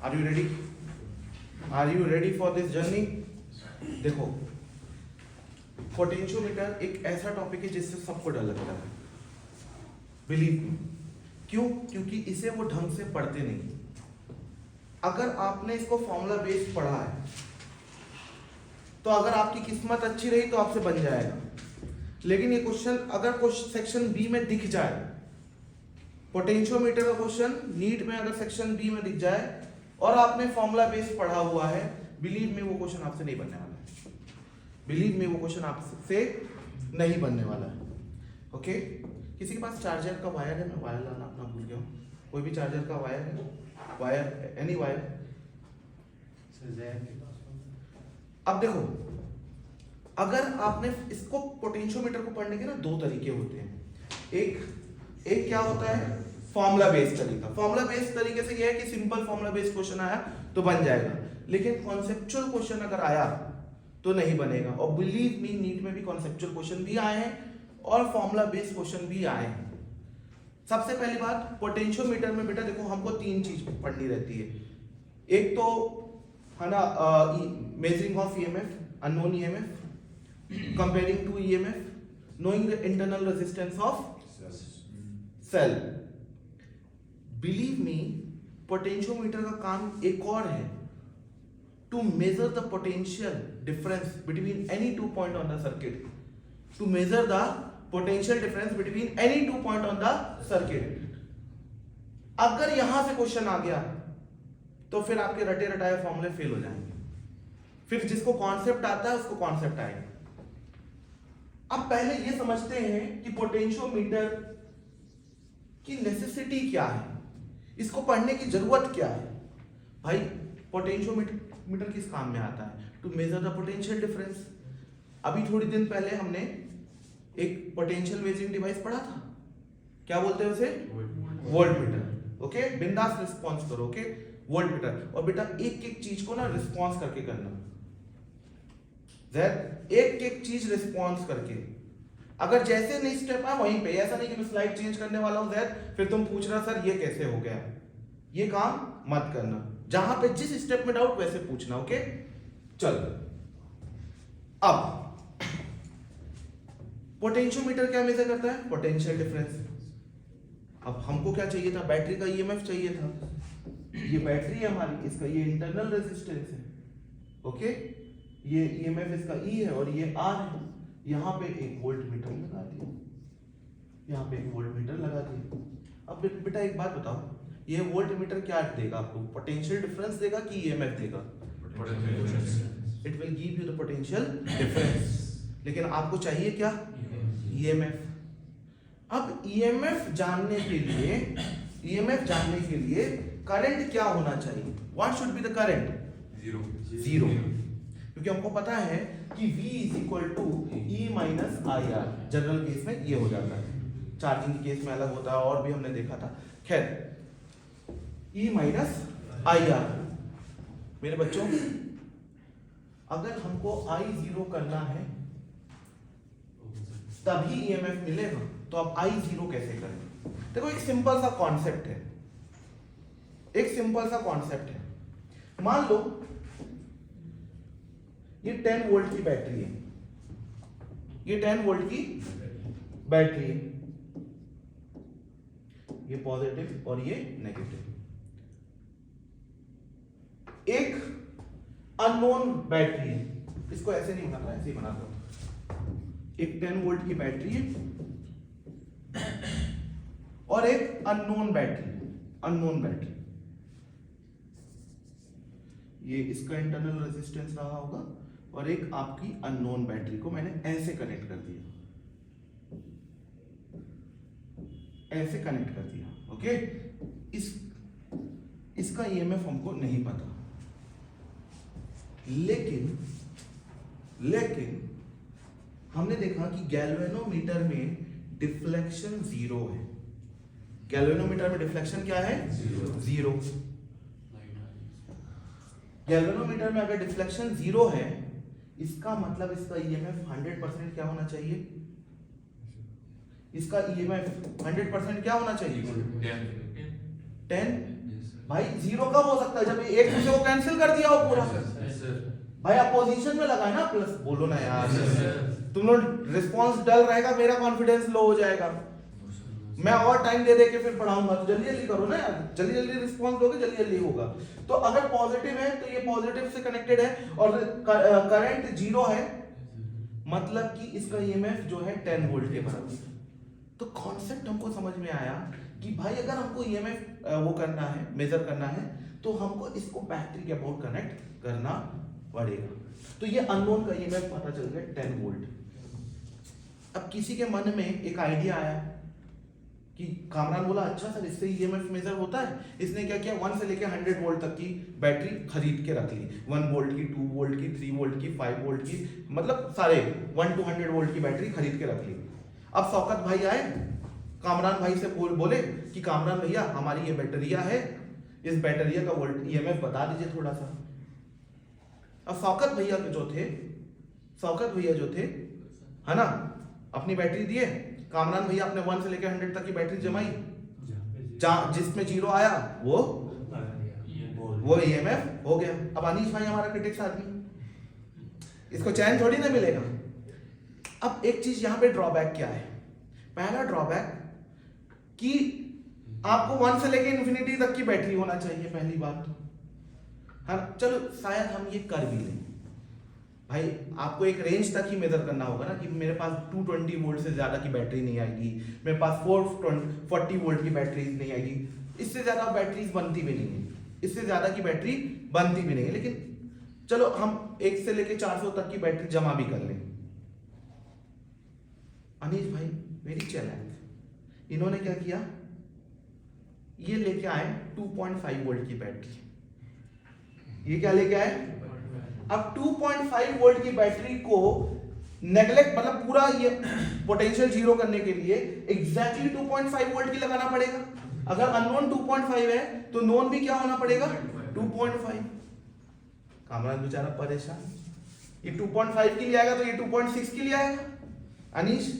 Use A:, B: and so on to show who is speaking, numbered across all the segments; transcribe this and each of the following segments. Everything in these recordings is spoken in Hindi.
A: Are you ready? Are you ready for this journey? देखो, पोटेंशियोमीटर एक ऐसा टॉपिक है जिससे सबको डर लगता है, बिलीव मी। क्यों? क्योंकि इसे वो ढंग से पढ़ते नहीं। अगर आपने इसको फॉर्मूला बेस्ड पढ़ा है तो अगर आपकी किस्मत अच्छी रही तो आपसे बन जाएगा, लेकिन ये क्वेश्चन अगर सेक्शन बी में दिख जाए, पोटेंशियोमीटर का क्वेश्चन नीट में अगर सेक्शन बी में दिख जाए और आपने फॉर्मूला बेस्ड पढ़ा हुआ है, बिलीव मी वो क्वेश्चन आपसे नहीं बनने वाला है। बिलीव मी वो क्वेश्चन आपसे नहीं बनने वाला है। ओके, किसी के पास चार्जर का वायर है? मैं वायर लाना अपना भूल गया हूँ। कोई भी चार्जर का वायर है? Wire, any wire? अब देखो, अगर आपने इसको पोटेंशियोमीटर को पढ़ने के ना दो तरीके होते हैं। एक क्या होता है? फॉर्मूला बेस्ड तरीका। फॉर्मूला बेस्ड तरीके से यह है कि सिंपल फॉर्मूला बेस्ड क्वेश्चन आया तो बन जाएगा, लेकिन कॉन्सेप्चुअल क्वेश्चन अगर आया तो नहीं बनेगा। और बिलीव मी, नीट में भी कॉन्सेप्चुअल क्वेश्चन भी आए हैं और फॉर्मूला बेस्ड क्वेश्चन भी आए हैं। सबसे पहली बात, पोटेंशियोमीटर में बेटा देखो, हमको तीन चीज पढ़नी रहती है। एक तो है ना measuring of EMF, unknown EMF, comparing to EMF, knowing the internal resistance of cell. Believe me, potentiometer का काम एक और है, to measure the potential difference between any two point on the circuit. To measure the potential difference between any two point on the circuit. अगर यहां से क्वेश्चन आ गया तो फिर आपके रटे रटाए फॉर्मूले फेल हो जाएंगे। फिर जिसको कॉन्सेप्ट आता है उसको कॉन्सेप्ट आएगा। अब पहले ये समझते हैं कि पोटेंशियोमीटर की नेसेसिटी क्या है, इसको पढ़ने की जरूरत क्या है। भाई, पोटेंशियोमीटर किस काम में आता है? To measure the potential difference. अभी थोड़ी दिन पहले हमने एक पोटेंशियल मेजरिंग डिवाइस पढ़ा था, क्या बोलते हैं उसे? वोल्टमीटर। ओके, बिंदास रिस्पॉन्स करो। Okay, voltmeter. और बेटा एक एक चीज को ना रिस्पॉन्स करके करना, एक एक चीज रिस्पॉन्स करके। अगर जैसे नहीं स्टेप आए वहीं पे, ऐसा नहीं कि मैं स्लाइड चेंज करने वाला हूं फिर तुम पूछ रहा सर ये कैसे हो गया, ये काम मत करना। जहां पे जिस स्टेप में डाउट वैसे पूछना। ओके, चल अब पोटेंशियोमीटर क्या मेजर करता है? Potential difference. अब हमको क्या चाहिए था? बैटरी का ईएमएफ चाहिए था। ये बैटरी है हमारी, इसका ये इंटरनल रेजिस्टेंस है। ओके, ये ईएमएफ इसका ई है और ये आर है। यहां पे एक वोल्टमीटर लगा दिया, यहां पे एक वोल्टमीटर लगा दिया। अब बेटा एक बात बताओ, ये वोल्टमीटर क्या देगा आपको? पोटेंशियल डिफरेंस देगा कि ईएमएफ देगा? It will give you the potential difference, लेकिन आपको चाहिए क्या? ईएमएफ। अब ईएमएफ जानने के लिए करंट क्या होना चाहिए? What should be the current? Zero. क्योंकि हमको पता है कि V is equal to E minus I R. General case में ये हो जाता है, चार्जिंग के केस में अलग होता है, और भी हमने देखा था। खैर, E माइनस आई आर। मेरे बच्चों, अगर हमको I0 करना है तभी EMF मिलेगा, तो अब I0 कैसे करें? देखो, एक सिंपल सा कॉन्सेप्ट है, मान लो ये 10 वोल्ट की बैटरी है, ये 10 वोल्ट की बैटरी है, ये पॉजिटिव और ये नेगेटिव। एक अननोन बैटरी है, इसको ऐसे नहीं बनाता, ऐसे ही बनाता हूं। एक 10 वोल्ट की बैटरी है और एक अननोन बैटरी। ये इसका इंटरनल रेजिस्टेंस रहा होगा और एक आपकी अननोन बैटरी को मैंने ऐसे कनेक्ट कर दिया, ओके। इसका ईएमएफ हमको नहीं पता, लेकिन हमने देखा कि गैल्वेनोमीटर में डिफ्लेक्शन जीरो है। गैल्वेनोमीटर में डिफ्लेक्शन क्या है? जीरो। गैल्वेनोमीटर में अगर डिफ्लेक्शन जीरो है, इसका मतलब इसका ईएमएफ 100% क्या होना चाहिए? इसका ईएमएफ 100% क्या होना चाहिए? 10 भाई जीरो कब हो सकता है? जब एक दूसरे को कैंसिल कर दिया हो पूरा। भाई अपोजिशन में लगा है ना प्लस, बोलो ना यार। तुम लोग रिस्पॉन्स डल रहेगा, मेरा कॉन्फिडेंस लो हो जाएगा। मैं और टाइम दे के फिर पढ़ाऊंगा, तो जल्दी जल्दी करो ना यार, जल्दी जल्दी रिस्पॉन्स दोगे जल्दी जल्दी होगा। तो अगर पॉजिटिव है तो ये पॉजिटिव से कनेक्टेड है और करंट जीरो है, मतलब कि इसका ईएमएफ जो है 10 वोल्ट के बराबर। तो कॉन्सेप्ट हमको समझ में आया कि भाई अगर हमको ईएमएफ वो करना है, मेजर करना है, तो हमको इसको बैटरी के अबाउट कनेक्ट करना पड़ेगा। तो ये अननोन का ईएमएफ पता चल गया 10 वोल्ट। अब किसी के मन में एक आइडिया आया कि कामरान बोला अच्छा सर इससे ईएमएफ मेजर होता है। इसने क्या किया, 1 से लेकर 100 वोल्ट तक की बैटरी खरीद के रख ली। 1 वोल्ट की, 2 वोल्ट की, 3 वोल्ट की, 5 वोल्ट की, मतलब सारे 1 to 100 वोल्ट की बैटरी खरीद के रख ली। अब शौकत भाई आए, कामरान भाई से बोले कि कामरान भैया हमारी ये बैटरिया है, इस बैटरिया का वोल्ट ईएमएफ बता दीजिए थोड़ा सा। अब शौकत भैया जो थे है ना, अपनी बैटरी दिए, कामरान भैया अपने 1 से लेकर 100 तक की बैटरी जमाई, जिसमें जीरो आया वो ईएमएफ हो गया। अब अनीश भाई हमारा क्रिटिक्स आदमी, इसको चैन थोड़ी ना मिलेगा। अब एक चीज यहां पे ड्रॉबैक क्या है? पहला ड्रॉबैक कि आपको 1 से लेकर इन्फिनिटी तक की बैटरी होना चाहिए, पहली बात तो। हाँ चलो शायद हम ये कर भी लें, भाई आपको एक रेंज तक ही मेजर करना होगा ना, कि मेरे पास 220 वोल्ट से ज्यादा की बैटरी नहीं आएगी, मेरे पास 440 वोल्ट की बैटरी नहीं आएगी, इससे ज्यादा बैटरीज बनती भी नहीं है, इससे ज्यादा की बैटरी बनती भी नहीं है। लेकिन चलो हम 1 से लेकर 400 तक की बैटरी जमा भी कर लें। अनीश भाई वेरी चैलेंज, इन्होंने क्या किया, ये लेके आए 2.5 वोल्ट की बैटरी। ये क्या लेके आए? अब 2.5 वोल्ट की बैटरी को नेगलेक्ट, मतलब पूरा ये पोटेंशियल जीरो करने के लिए एग्जैक्टली 2.5 वोल्ट की लगाना पड़ेगा। अगर अननोन 2.5 है तो नोन भी क्या होना पड़ेगा? 2.5। कामरान बेचारा परेशान, ये 2.5 की लिए आएगा तो ये 2.6 की लिए आएगा। अनीश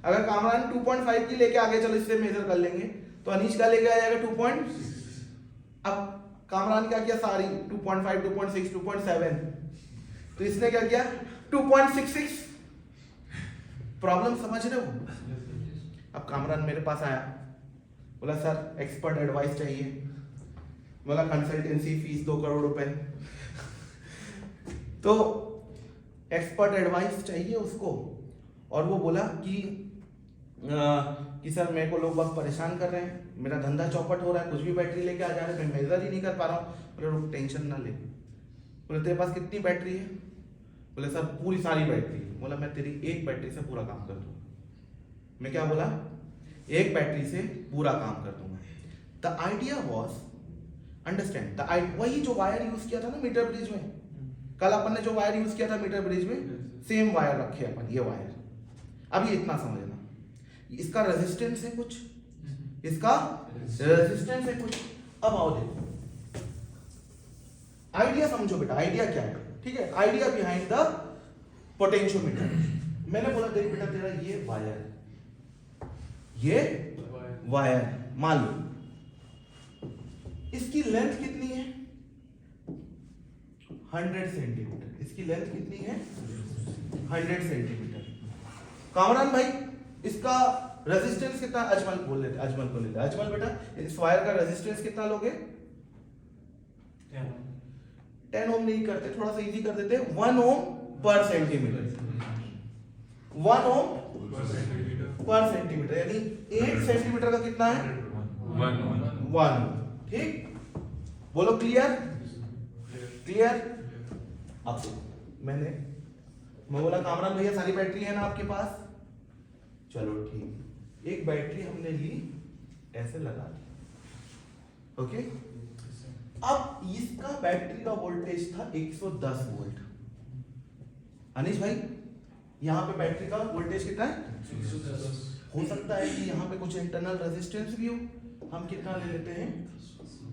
A: अगर कामरान 2.5 की लेके आगे चलो इससे मेजर कर लेंगे, तो अनीश का लेके आ जाएगा 2. अब कामरान क्या किया, सारी 2.5, 2.6, 2.7, तो इसने क्या किया 2.66। प्रॉब्लम समझ रहे हो? अब कामरान मेरे पास आया, बोला सर एक्सपर्ट एडवाइस चाहिए। बोला कंसल्टेंसी फीस 2 करोड़ रुपए। तो एक्सपर्ट एडवाइस चाहिए उसको, और वो बोला कि सर मेरे को लोग बहुत परेशान कर रहे हैं, मेरा धंधा चौपट हो रहा है, कुछ भी बैटरी लेके आ जा रहे हैं, मैं मेजर ही नहीं कर पा रहा हूँ। बोले रुक टेंशन ना ले। बोले तेरे पास कितनी बैटरी है? बोले सर पूरी सारी बैटरी। बोला मैं तेरी एक बैटरी से पूरा काम कर दूंगा। मैं क्या बोला? एक बैटरी से पूरा काम कर दूंगा। द आइडिया वॉज अंडरस्टैंड, वही जो वायर यूज किया था ना मीटर ब्रिज में, कल अपन ने जो वायर यूज किया था मीटर ब्रिज में, सेम वायर रखे अपन, ये वायर। अब ये इतना समझना, इसका रेजिस्टेंस है कुछ, इसका रेजिस्टेंस है कुछ। अब आओ देखो, आइडिया समझो बेटा, आइडिया क्या है, ठीक है? Idea behind the potentiometer. मैंने बोला देख बेटा तेरा ये वायर, ये वायर मान लो इसकी लेंथ कितनी है? 100 सेंटीमीटर। इसकी लेंथ कितनी है? 100 सेंटीमीटर। कामरान भाई इसका रेजिस्टेंस कितना? अजमल बोल लेते, अजमल को लेते। अजमल बेटा इस वायर का रेजिस्टेंस कितना लोगे? 10 ओम नहीं करते, थोड़ा सा इजी कर देते, 1 ओम पर सेंटीमीटर। 1 ओम पर सेंटीमीटर, यानी 8 सेंटीमीटर का कितना है? 1। ठीक, बोलो क्लियर? क्लियर? अब मैं बोला कामरान भैया सारी बैटरी है ना आपके पास? चलो ठीक, एक बैटरी हमने ली, ऐसे लगा दी, ओके। अब इसका बैटरी का वोल्टेज था 110 वोल्ट। अनीश भाई यहां पे बैटरी का वोल्टेज कितना है? 110। हो सकता है कि यहां पे कुछ इंटरनल रेजिस्टेंस भी हो, हम कितना ले लेते हैं?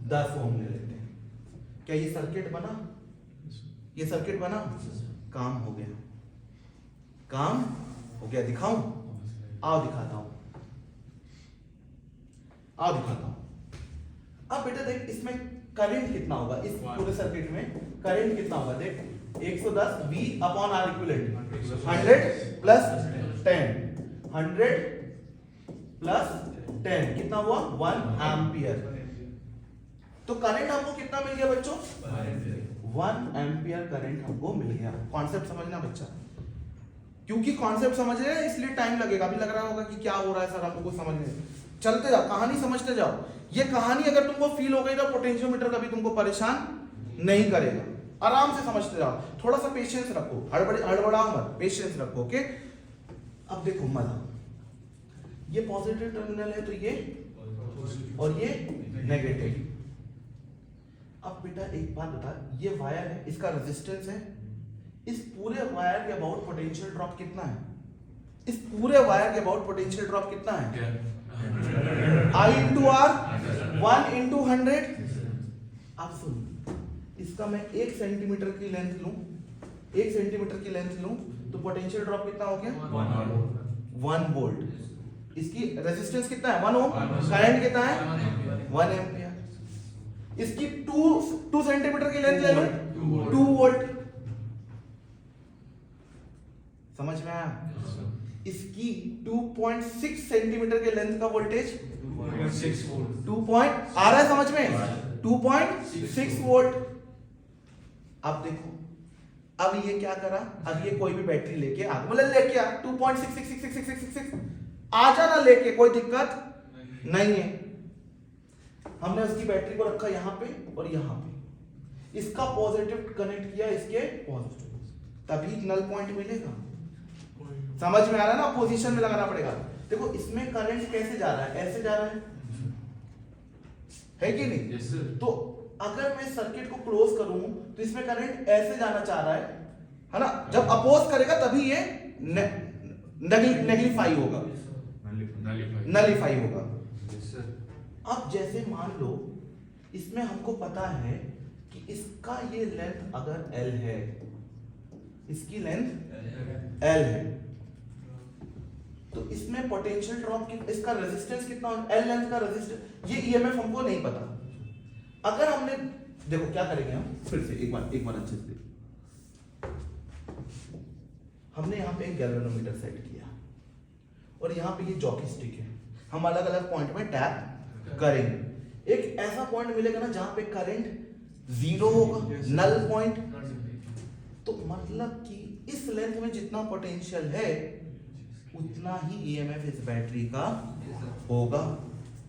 A: 10 ओम ले लेते हैं। क्या ये सर्किट बना? ये सर्किट बना, काम हो गया, काम हो गया। दिखाऊं? आओ दिखाता हूं, आओ दिखाता हूं। अब बेटा देख, इसमें करंट कितना होगा इस पूरे सर्किट में, करंट कितना होगा देख, 110 V upon R equivalent 100 plus 10, 100 plus 10 कितना हुआ 1 एम्पियर। तो करंट हमको कितना मिल गया बच्चों, 1 एम्पियर करंट हमको मिल गया। कॉन्सेप्ट समझना बच्चा, क्योंकि कॉन्सेप्ट समझ रहे हैं इसलिए टाइम लगेगा। अभी लग रहा होगा कि क्या हो रहा है सर हमको कुछ समझ नहीं, चलते जाओ कहानी समझते जाओ। ये कहानी अगर तुमको फील हो गई तो पोटेंशियोमीटर कभी तुमको परेशान नहीं करेगा, आराम से समझते जाओ। थोड़ा सा पेशेंस रखो, हड़बड़ाओ मत, पेशेंस रखो। ओके अब देखो मजा, ये पॉजिटिव टर्मिनल है तो ये और ये नेगेटिव। अब बेटा एक बात बता, ये वायर है, इसका रेजिस्टेंस है, इस पूरे वायर के अबाउट पोटेंशियल ड्रॉप कितना है, इस पूरे वायर के अबाउट पोटेंशियल ड्रॉप कितना है, I into R 1 into 100। अब सुन, इसका मैं 1 सेंटीमीटर की लेंथ लूं, 1 सेंटीमीटर की लेंथ लूं तो पोटेंशियल ड्रॉप कितना हो गया 1 वोल्ट। इसकी रेजिस्टेंस कितना है 1 ओम, करंट कितना है 1 एम्पियर। इसकी 2 सेंटीमीटर की लेंथ ले लो 2 वोल्ट। समझ में आया? इसकी 2.6 सेंटीमीटर के लेंथ का वोल्टेज
B: 2.6 वोल्ट
A: 2 पॉइंट आ रहा है समझ में, 2.6 वोल्ट। अब देखो, अब ये क्या करा, अब ये कोई भी बैटरी लेके आ, मतलब लेके आ 2.666666 आ जाना लेके, कोई दिक्कत नहीं है। हमने उसकी बैटरी को रखा यहां पे और यहां पे, इसका पॉजिटिव कनेक्ट किया इसके पॉजिटिव, तभी नल पॉइंट मिलेगा। समझ में आ रहा है ना, पोजीशन में लगाना पड़ेगा। देखो इसमें करंट कैसे जा रहा है, ऐसे जा रहा है कि नहीं?
B: yes, sir.
A: तो अगर मैं सर्किट को क्लोज करूं तो इसमें करंट ऐसे जाना चाह रहा है ना? जब अपोज करेगा तभी ये नेगलिफाई होगा, नलिफाई होगा।
B: yes, sir.
A: अब जैसे मान लो इसमें हमको पता है कि इसका ये लेंथ अगर L है, इसकी लेंथ L है, तो इसमें पोटेंशियल ड्रॉप की, इसका रेजिस्टेंस कितना, L लेंथ का रेजिस्टेंस, ये ईएमएफ हमको नहीं पता। अगर हमने, देखो क्या करेंगे हम, फिर से एक बार अच्छे से, हमने यहाँ पे एक गैल्वेनोमीटर सेट किया और यहाँ पे ये जॉकी स्टिक है, हम अलग अलग पॉइंट में टैप करेंगे। एक ऐसा पॉइंट मिलेगा ना जहां पे करंट 0 होगा, नल पॉइंट। तो मतलब कि इस लेंथ में जितना पोटेंशियल है उतना ही ईएमएफ इस बैटरी का होगा।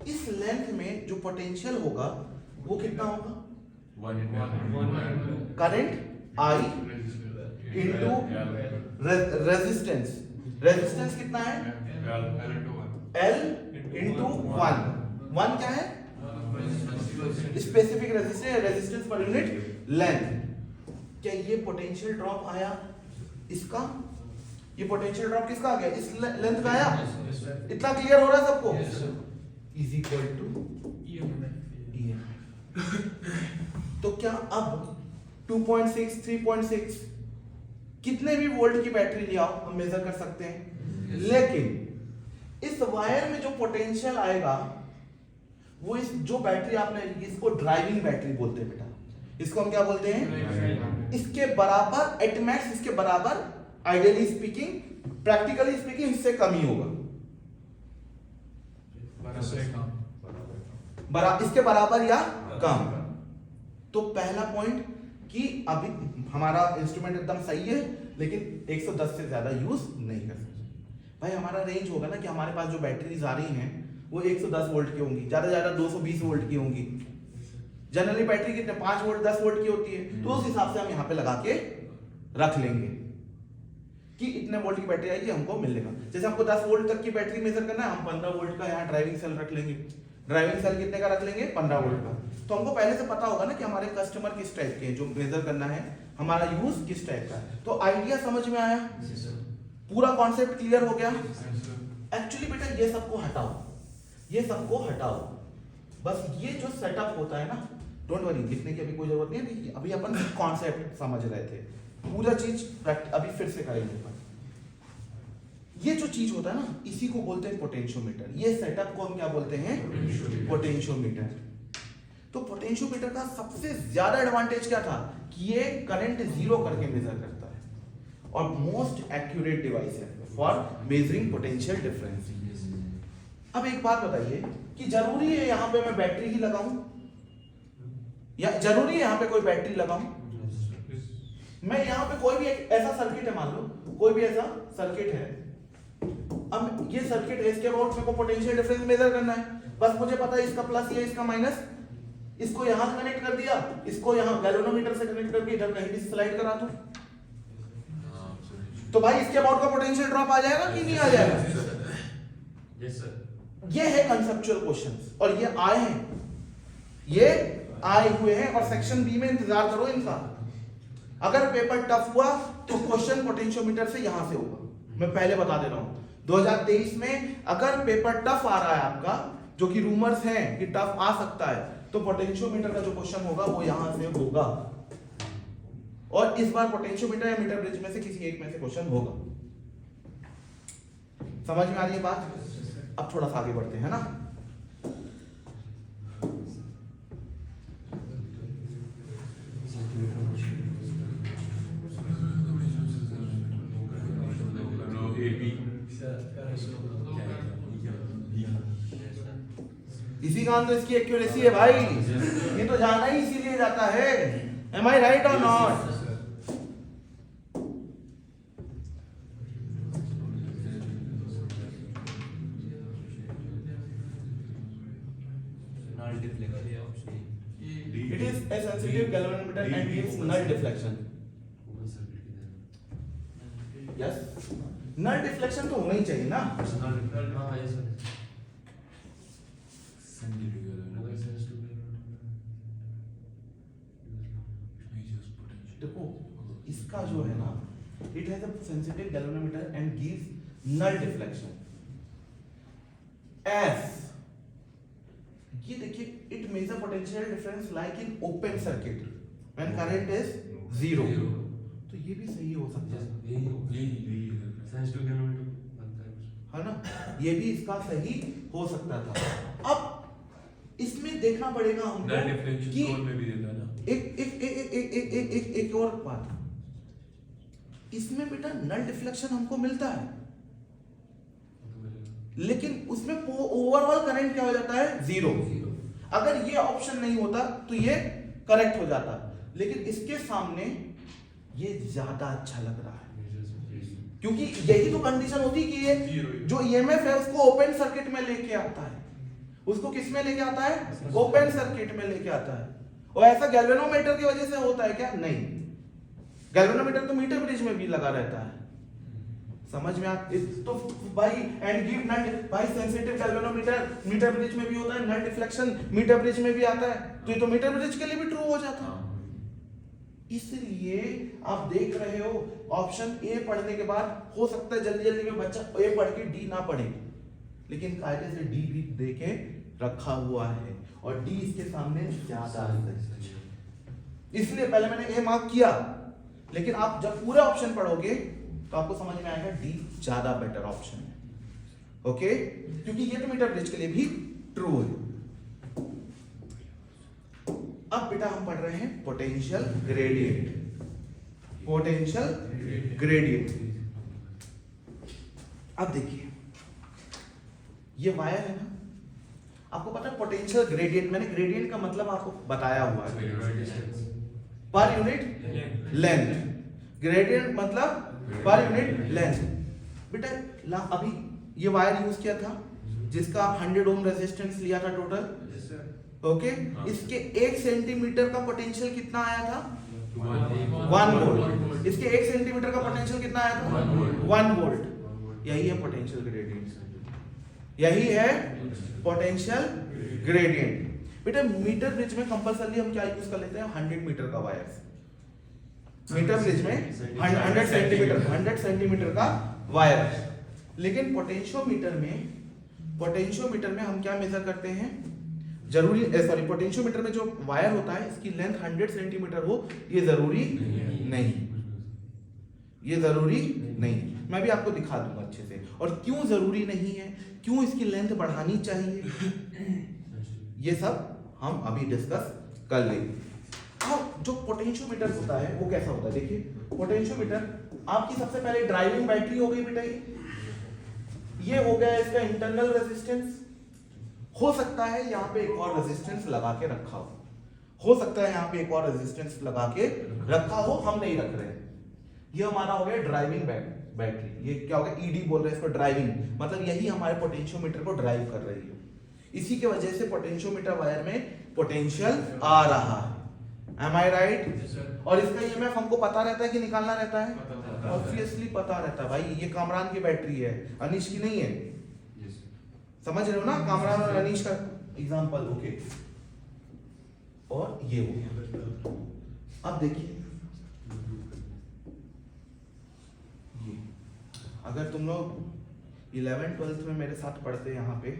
A: इस लेंथ में जो पोटेंशियल होगा वो कितना होगा, current I into resistance, resistance कितना है L इंटू 1 क्या है, specific resistance, resistance per unit length. क्या ये पोटेंशियल ड्रॉप आया इसका, ये पोटेंशियल ड्रॉप किसका आ गया, इस लेंथ का आया? इतना क्लियर हो रहा है सबको? इज इक्वल टू तो क्या अब 2.6 3.6 कितने भी वोल्ट की बैटरी ले आओ हम मेजर कर सकते हैं, लेकिन इस वायर में जो पोटेंशियल आएगा वो इस जो बैटरी आपने, इसको ड्राइविंग बैटरी बोलते हैं बेटा, इसको हम क्या बोलते हैं, इसके बराबर एट मैक्स, इसके बराबर आइडियली स्पीकिंग, प्रैक्टिकली स्पीकिंग इससे कम ही होगा, इसके बराबर या कम। तो पहला पॉइंट कि अभी हमारा इंस्ट्रूमेंट एकदम सही है लेकिन 110 से ज्यादा यूज नहीं कर सकते। भाई हमारा रेंज होगा ना कि हमारे पास जो बैटरीज आ रही हैं वो 110 वोल्ट की होंगी, ज्यादा ज्यादा 220 वोल्ट की होंगी। जनरली बैटरी कितने 5 वोल्ट 10 वोल्ट की होती है, तो उस हिसाब से हम यहाँ पे लगा के रख लेंगे कि इतने वोल्ट की बैटरी आएगी हमको मिल लेगा। जैसे हमको 10 वोल्ट तक की बैटरी मेजर करना है, हम 15 वोल्ट का यहाँ ड्राइविंग सेल रख लेंगे। ड्राइविंग सेल कितने का रख लेंगे, 15 वोल्ट का। तो हमको पहले से पता होगा ना कि हमारे कस्टमर किस टाइप के हैं, जो मेजर करना है हमारा यूज किस टाइप का है। तो आइडिया समझ में आया, पूरा कॉन्सेप्ट क्लियर हो गया। एक्चुअली बेटा ये सबको हटाओ, ये सबको हटाओ, बस ये जो सेटअप होता है ना, डोंट वरी, लिखने की अभी कोई जरूरत नहीं है, अभी अपन कॉन्सेप्ट समझ रहे थे, पूरा चीज अभी फिर से करेंगे। ये जो चीज होता है ना, इसी को बोलते हैं पोटेंशियोमीटर। ये सेटअप को हम क्या बोलते हैं, पोटेंशियोमीटर। तो पोटेंशियोमीटर का सबसे ज्यादा एडवांटेज क्या था कि ये करंट जीरो करके मेजर करता है और मोस्ट एक्यूरेट डिवाइस है फॉर मेजरिंग पोटेंशियल डिफरेंस। अब एक बात बताइए कि जरूरी है यहां पे मैं बैटरी ही लगाऊं या जरूरी है यहां पे कोई बैटरी लगाऊं? मैं यहां पे कोई भी एक ऐसा सर्किट है, मान लो कोई भी ऐसा सर्किट है, अब ये सर्किट है, इसके अबाउट मेरे को पोटेंशियल डिफरेंस मेजर करना है। बस मुझे पता है इसका प्लस ये इसका माइनस, इसको यहां से कनेक्ट कर दिया, इसको यहां गैल्वेनोमीटर से कनेक्ट करके इधर कहीं भी स्लाइड करा दूं, तो भाई इसके अबाउट का पोटेंशियल ड्रॉप आ जाएगा कि नहीं आ जाएगा?
B: Yes sir.
A: ये है कंसेप्चुअल क्वेश्चंस और ये आए हैं, ये आए हुए हैं और सेक्शन बी में इंतजार करो इनका। अगर पेपर टफ हुआ तो क्वेश्चन पोटेंशियोमीटर से यहां से होगा, मैं पहले बता दे रहा हूं। 2023 में अगर पेपर टफ आ रहा है आपका, जो कि रूमर्स हैं कि टफ आ सकता है, तो पोटेंशियोमीटर का जो क्वेश्चन होगा वो यहां से होगा और इस बार पोटेंशियोमीटर या मीटर ब्रिज में से किसी एक में से क्वेश्चन होगा। समझ में आ रही है बात? अब थोड़ा सा आगे बढ़ते हैं ना। इसी कारण तो इसकी एक्यूरेसी है भाई, ये तो जाना ही इसीलिए जाता है। एम आई राइट और not? It is a sensitive galvanometer and gives null deflection. Yes, null deflection तो होना ही चाहिए ना। देखो इसका जो है ना, it has a sensitive galvanometer and gives null deflection. As ये देखिए, it measures potential difference like in open circuit when current is zero. तो ये भी सही हो सकता है ना, ये भी इसका सही हो सकता था। अब इसमें देखना पड़ेगा हमको कि एक और बात, इसमें बेटा नल डिफ्लेक्शन हमको मिलता है, लेकिन उसमें ओवरऑल करंट क्या हो जाता है? जीरो। अगर ये ऑप्शन नहीं होता तो ये करेक्ट हो जाता, लेकिन इसके सामने ये ज्यादा अच्छा लग रहा है, क्योंकि यही तो कंडीशन होती कि ये जो ईएमएफ है उसको ओपन सर्किट में लेके आता है, उसको किस में लेके आता है? ओपन सर्किट में लेके आता है। और ऐसा गैल्वेनोमीटर की वजह से होता है क्या? नहीं, गैल्वेनोमीटर तो मीटर ब्रिज में भी लगा रहता है। समझ में आ तो भाई, एंड गिव नल, भाई सेंसिटिव गैल्वेनोमीटर मीटर ब्रिज में भी होता है, नल डिफ्लेक्शन मीटर ब्रिज में भी आता है, तो ये तो मीटर ब्रिज के लिए भी ट्रू हो जाता है। इसलिए आप देख रहे हो ऑप्शन ए पढ़ने के बाद हो सकता है जल्दी जल्दी में बच्चा ए पढ़ के डी ना पढ़े, लेकिन कायदे से डी भी देके रखा हुआ है और डी इसके सामने ज्यादा है, इसलिए पहले मैंने ए मार्क किया, लेकिन आप जब पूरे ऑप्शन पढ़ोगे तो आपको समझ में आएगा डी ज्यादा बेटर ऑप्शन है। ओके, क्योंकि ये तो मीटर ब्रिज के लिए भी ट्रू है। अब बेटा हम पढ़ रहे हैं पोटेंशियल ग्रेडियंट। पोटेंशियल ग्रेडियंट, अब देखिए ये वायर है ना, आपको पता है पोटेंशियल ग्रेडियंट, मैंने ग्रेडियंट का मतलब आपको बताया हुआ है, पर यूनिट लेंथ। ग्रेडियंट मतलब पर यूनिट लेंथ। बेटा अभी ये वायर यूज किया था जिसका 100 ओम रेजिस्टेंस लिया था टोटल, ओके, इसके 1 सेंटीमीटर का पोटेंशियल कितना आया था? 1 वोल्ट। इसके 1 सेंटीमीटर का पोटेंशियल कितना आया था? 1 वोल्ट। यही है पोटेंशियल ग्रेडियंट, यही है पोटेंशियल ग्रेडियंट। बेटा मीटर ब्रिज में कंपल्सरी हम क्या यूज कर लेते हैं? 100 मीटर का वायर। मीटर ब्रिज में 100 सेंटीमीटर का वायर, लेकिन पोटेंशियोमीटर में हम क्या मेजर करते हैं? जरूरी सॉरी, पोटेंशियोमीटर में जो वायर होता है इसकी लेंथ 100 सेंटीमीटर हो, ये जरूरी नहीं, ये जरूरी नहीं। मैं भी आपको दिखा दूंगा अच्छे से, और क्यों जरूरी नहीं है, क्यों इसकी लेंथ बढ़ानी चाहिए, ये सब हम अभी डिस्कस कर लेंगे। अब जो पोटेंशियोमीटर होता है वो कैसा होता है, देखिए पोटेंशियोमीटर आपकी सबसे पहले ड्राइविंग बैटरी हो गई बेटा, ये हो गया इसका इंटरनल रेजिस्टेंस। हो सकता है यहाँ पे एक और रेजिस्टेंस लगा के रखा हो सकता है यहाँ पे एक और रेजिस्टेंस लगा के रखा हो, हम नहीं रख रहे हैं। ये हमारा हो गया ड्राइविंग बैटरी। ये क्या हो गया, ईडी बोल रहे हैं इसको, ड्राइविंग, मतलब यही हमारे पोटेंशियोमीटर को ड्राइव कर रही है। इसी की वजह से पोटेंशियोमीटर वायर में पोटेंशियल आ रहा है। Am I right?
B: Yes, sir.
A: और इसका ईएमएफ हमको पता रहता है कि निकालना रहता है?
B: पता है।
A: ऑब्वियसली पता रहता है भाई, ये कामरान की बैटरी है, अनीश की नहीं है।
B: Yes.
A: समझ रहे हो ना, कामरान और अनीश का एग्जांपल। ओके, और ये हो गया। अब देखिए ये, अगर तुम लोग 11th 12th में मेरे साथ पढ़ते यहाँ पे,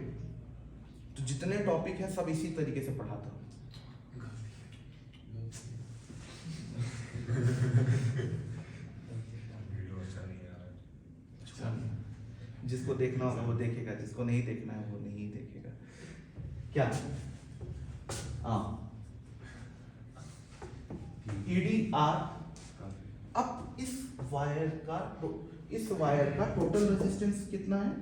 A: तो जितने टॉपिक है सब इसी तरीके से पढ़ाता। जिसको देखना होगा वो देखेगा, जिसको नहीं देखना है वो नहीं देखेगा। क्या EDR। अब इस वायर का टोटल रेजिस्टेंस कितना है?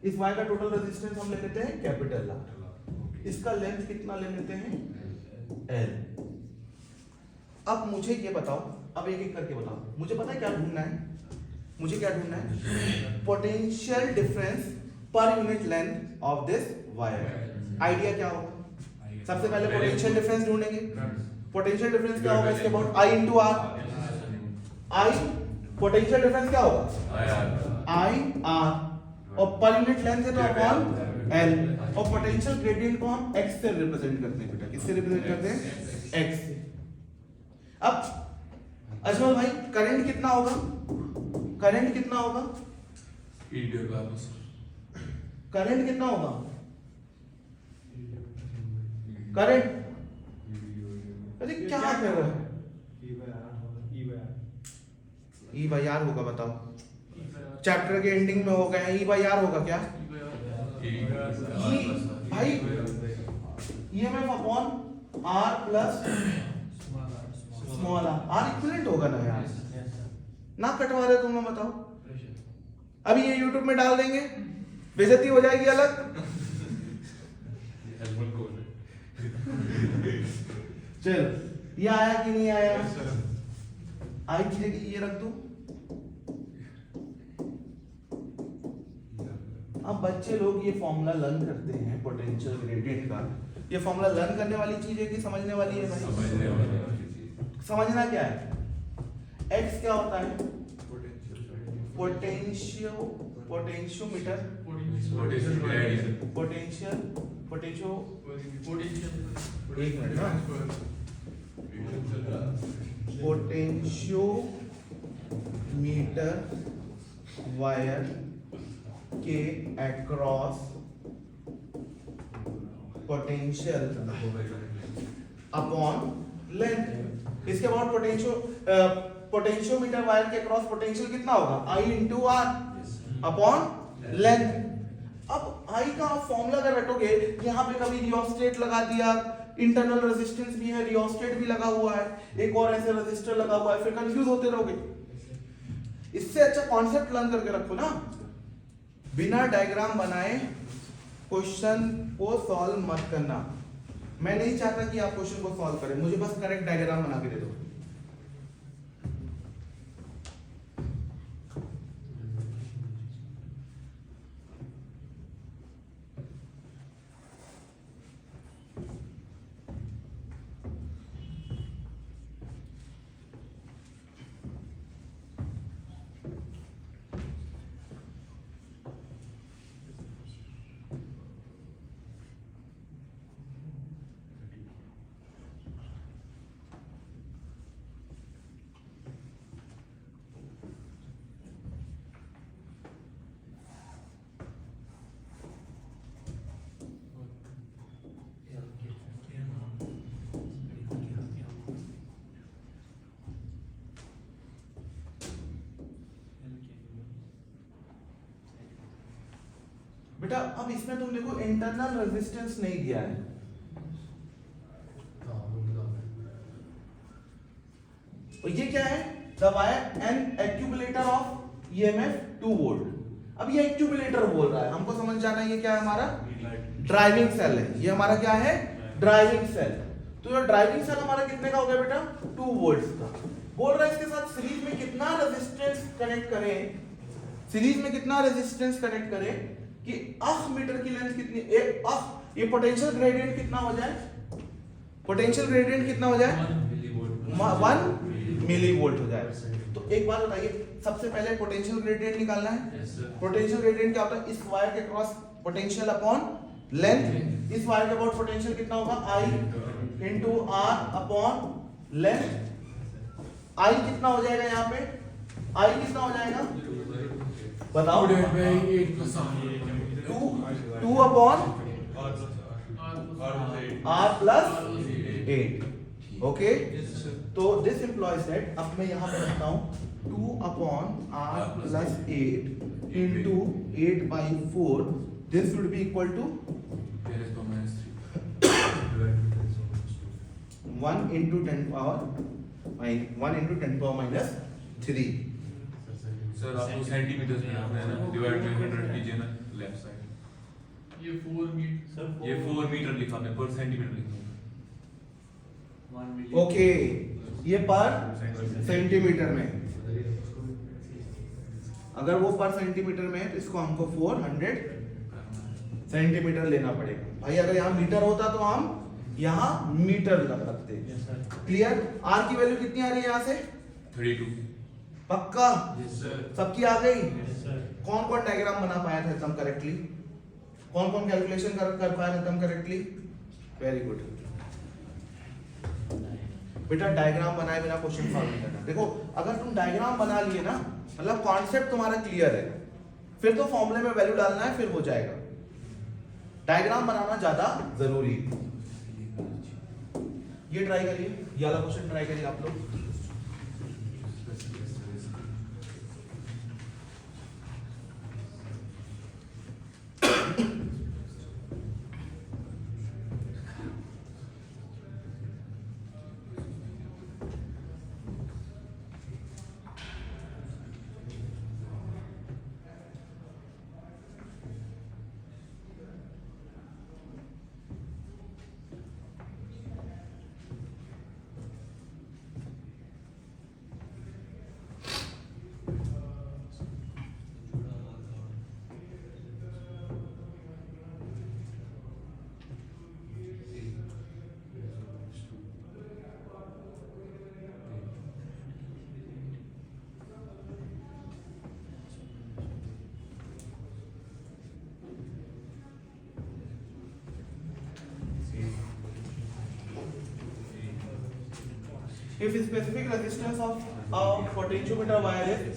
A: इस वायर का टोटल रेजिस्टेंस हम ले लेते हैं कैपिटल R। इसका लेंथ कितना ले लेते हैं? L। अब मुझे ये बताओ, अब एक एक करके बताओ, मुझे पता है क्या ढूंढना है, मुझे क्या ढूंढना है? Potential difference per unit length of this wire. Idea क्या होगा? सबसे पहले पोटेंशियल डिफरेंस ढूंढेंगे। पोटेंशियल डिफरेंस क्या होगा इसके about? I into R। I potential difference क्या होगा? I R, और पर यूनिट लेंथ है तो अपॉन L, और पोटेंशियल ग्रेडियंट को हम X से रिप्रेजेंट करते हैं बेटा। किससे रिप्रेजेंट करते हैं? X से। अब अजमल भाई करंट कितना होगा? करंट कितना होगा? करंट कितना होगा? करंट, अरे क्या कर रहा है? E बाई आर होगा, बताओ। चैप्टर के एंडिंग में हो गए हैं, E बाई आर होगा क्या? भाई EMF upon R plus small r equivalent होगा ना यार, ना कटवा रहे तुम, बताओ। अभी ये YouTube में डाल देंगे, बेइज्जती हो जाएगी अलग। चलो, ये आया कि नहीं आया? आई की जगह ये रख दूं। अब बच्चे लोग ये फॉर्मूला लर्न करते हैं पोटेंशियल ग्रेडियंट का। ये फॉर्मूला लर्न करने वाली चीज है कि समझने वाली है भाई? समझना क्या है? X क्या होता है? पोटेंशियोमीटर, एक मिनट ना, पोटेंशियोमीटर वायर के अक्रॉस पोटेंशियल अपॉन लेंथ। इसके बाद पोटेंशियोमीटर वायर के क्रॉस पोटेंशियल कितना होगा? I into R upon length. अब I का फॉर्मूला अगर रटोगे, यहाँ पे कभी रियोस्टेट लगा दिया, इंटरनल रेजिस्टेंस भी है, रियोस्टेट भी लगा हुआ है, एक और ऐसे रेजिस्टर लगा हुआ है, फिर कंफ्यूज होते रहोगे। इससे अच्छा कॉन्सेप्ट लर्न करके रखो ना। बिना डायग्राम बनाए क्वेश्चन को सॉल्व मत करना। मैं नहीं चाहता कि आप क्वेश्चन को सॉल्व करें, मुझे बस करेक्ट डायग्राम बना के दे दो। बेटा अब इसमें तुम देखो इंटरनल रेजिस्टेंस नहीं दिया है, और ये क्या है, the wire an accumulator of EMF 2 volt. अब ये एक्यूमुलेटर बोल रहा है, हमको समझ जाना है ये क्या है हमारा ड्राइविंग सेल है। ये हमारा क्या है ड्राइविंग सेल। तो ये ड्राइविंग सेल हमारा कितने का हो गया बेटा 2 वोल्ट्स का। बोल रहा है इसके साथ सीरीज में कितना रेजिस्टेंस कनेक्ट करें, सीरीज में कितना रेजिस्टेंस कनेक्ट करें कि अख मीटर की लेंथ कितनी, एक अख ये पोटेंशियल ग्रेडियंट कितना हो जाए, पोटेंशियल ग्रेडियंट कितना हो जाए 1 मिली वोल्ट हो जाए। तो एक बात बताइए, सबसे पहले पोटेंशियल ग्रेडियंट निकालना है।
B: Yes, sir.
A: पोटेंशियल ग्रेडियंट क्या होता है, इस वायर के क्रॉस पोटेंशियल अपॉन लेंथ। इस वायर के अबाउट पोटेंशियल कितना होगा I into R upon length. I कितना हो जाएगा यहाँ पे, I कितना हो जाएगा बताओ, 2 अपॉन R प्लस 8। ओके, तो दिस इंप्लॉइज दैट, अब मैं यहाँ पे रखता हूँ 2 upon R plus 8 into 8/4, this would be equal to 1 into 10 power minus 3।
C: Sir आपको सेंटीमीटर्स में रखना है ना, डिवाइड में 100 कीजिए ना लेफ्ट साइड।
B: ये 4 मीटर
C: ये 4 मीटर लिखा मैं, पर सेंटीमीटर लिखा।
A: ओके, ये पर सेंटीमीटर में, अगर वो पर सेंटीमीटर में है तो इसको हमको 400 सेंटीमीटर लेना पड़ेगा। भाई अगर यहाँ मीटर होता तो हम यहाँ मीटर रखते। क्लियर, आर की वैल्यू कितनी आ रही है यहाँ से
C: 32।
A: पक्का,
B: यस सर
A: सबकी आ गई।
B: यस सर
A: कौन कौन डायग्राम बना पाया था एकदम करेक्टली, कौन कौन कैलकुलेशन कर पाया था एकदम करेक्टली, वेरी गुड। बेटा डायग्राम बनाए बिना क्वेश्चन सॉल्व नहीं करना। देखो अगर तुम डायग्राम बना लिए ना, मतलब कॉन्सेप्ट तुम्हारा क्लियर है, फिर तो फॉर्मूले में वैल्यू डालना है, फिर हो जाएगा। डायग्राम बनाना ज्यादा जरूरी है। ये ट्राई करिए, ये वाला क्वेश्चन ट्राई करिए आप लोग। If specific resistance of a potentiometer wire is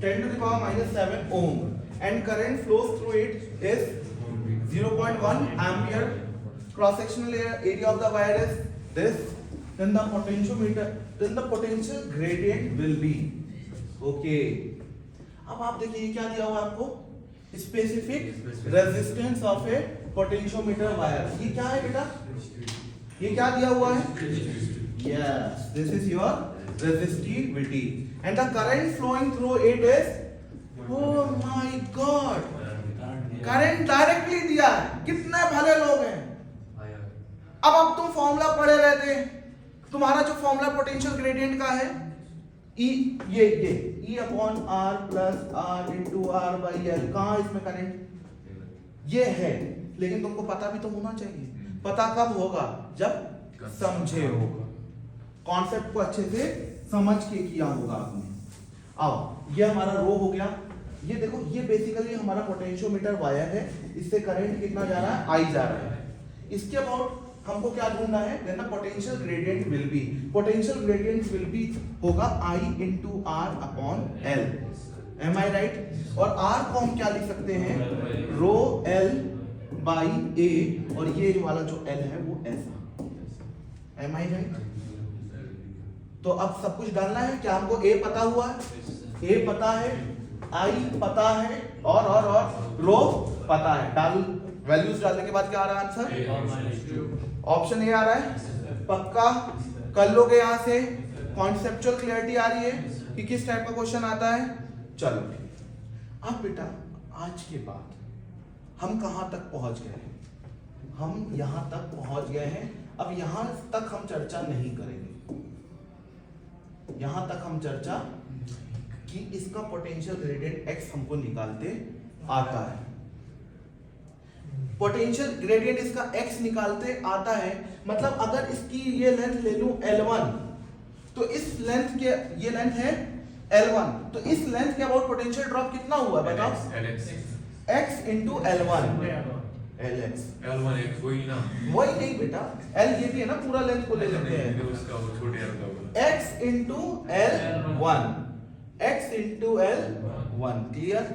A: 10 to the power minus 7 ohm and current flows through it is 0.1 ampere, cross sectional area of the wire is this, then the potential gradient will be okay. अब आप देखिए ये क्या दिया हुआ है आपको, specific resistance of A potentiometer wire. ये क्या है बेटा, ये क्या दिया हुआ है, yes, this is your resistivity and the current flowing through it is, oh my god, current directly दिया है। कितने भले लोग हैं। अब तुम फॉर्मूला पढ़े रहते, तुम्हारा जो फॉर्मूला पोटेंशियल ग्रेडियंट का है E, ये E upon R plus R into R by L, कहाँ इसमें करंट ये है, लेकिन तुमको पता भी तो होना चाहिए। पता कब होगा, जब समझे होगा, कॉन्सेप्ट को अच्छे से समझ के किया होगा आपने। आओ ये हमारा रो हो गया। ये देखो ये बेसिकली हमारा पोटेंशियोमीटर वायर है, इससे करंट कितना जा रहा है, I जा रहा है। इसके अबाउट हमको क्या ढूंढना है, then the potential gradient will be, potential gradient will be होगा I into R upon L, am I right. और R को हम क्या लिख सकते हैं, रो L बाई A, और ये वाला जो L है वो ऐसा, एम आई राइट। तो अब सब कुछ डालना है, क्या हमको A पता हुआ है, A पता है, I पता है, और रो पता है। डाल वैल्यूज डालने के बाद क्या आ रहा है आंसर, ऑप्शन ए आ रहा है। पक्का कर लोगे यहाँ से, कॉन्सेप्चुअल क्लियरिटी आ रही है कि किस टाइप का क्वेश्चन आता है? चलो ठीक। अब बेटा आज के बाद हम कहां तक पहुंच गए हैं? हम यहां तक पहुंच गए हैं। अब यहां तक हम चर्चा नहीं करेंगे, यहां तक हम चर्चा कि इसका पोटेंशियल ग्रेडियंट x हमको निकालते आता है। पोटेंशियल ग्रेडियंट इसका x निकालते आता है, मतलब अगर इसकी ये लेंथ ले लूं L1, तो इस लेंथ के ये लेंथ है L1, तो इस लेंथ के अबाउट पोटेंशियल ड्रॉप कितना हुआ बताओ? x into L1 LX
C: L1x वही ना,
A: वही नहीं बेटा, L ये भी है ना, पूरा लेंथ को ले लेते हैं।
C: फिर उसका वो छोटे L का होगा।
A: x into L1 x into L1 clear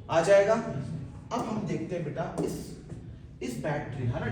A: आ जाएगा। अब हम देखते हैं बेटा इस बैटरी है ना,